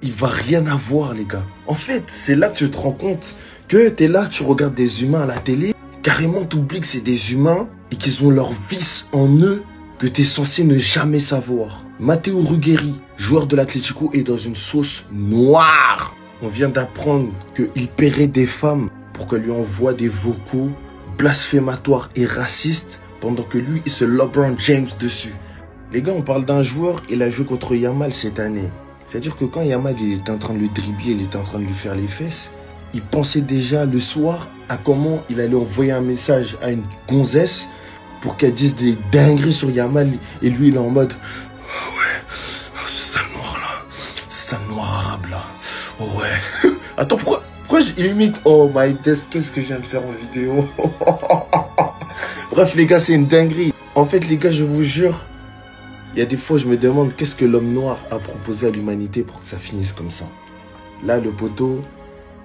il va rien avoir, les gars. En fait, c'est là que tu te rends compte que t'es là, tu regardes des humains à la télé, carrément t'oublies que c'est des humains et qu'ils ont leur vice en eux que t'es censé ne jamais savoir. Matteo Ruggeri, joueur de l'Atlético, est dans une sauce noire. On vient d'apprendre qu'il paierait des femmes pour qu'elles lui envoient des vocaux blasphématoires et racistes pendant que lui, il se LeBron James dessus. Les gars, on parle d'un joueur, il a joué contre Yamal cette année. C'est-à-dire que quand Yamal il était en train de le dribbler, il était en train de lui faire les fesses, il pensait déjà le soir à comment il allait envoyer un message à une gonzesse pour qu'elle dise des dingueries sur Yamal. Et lui, il est en mode « Ouais, c'est ça le noir là, c'est ça le noir arabe là. Oh ouais. » Attends, pourquoi il imite? Oh my God, qu'est-ce que je viens de faire en vidéo? Bref, les gars, c'est une dinguerie. En fait, les gars, je vous jure, il y a des fois, je me demande qu'est-ce que l'homme noir a proposé à l'humanité pour que ça finisse comme ça. Là, le poteau...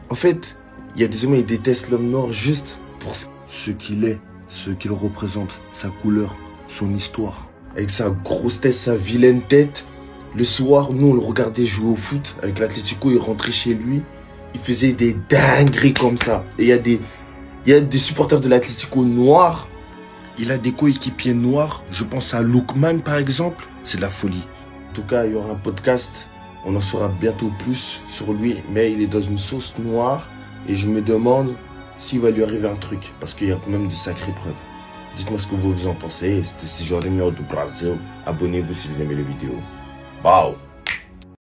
En fait, il y a des humains qui détestent l'homme noir juste pour ce qu'il est, ce qu'il représente, sa couleur, son histoire. Avec sa grosse tête, sa vilaine tête. Le soir, nous, on le regardait jouer au foot avec l'Atlético, il rentrait chez lui. Il faisait des dingueries comme ça. Et il y a des supporters de l'Atlético noirs. Il a des coéquipiers noirs. Je pense à Lookman, par exemple. C'est de la folie. En tout cas, il y aura un podcast. On en saura bientôt plus sur lui. Mais il est dans une sauce noire. Et je me demande s'il va lui arriver un truc. Parce qu'il y a quand même de sacrées preuves. Dites-moi ce que vous en pensez. C'était Jorginho du Brasil. Abonnez-vous si vous aimez les vidéos. Wow!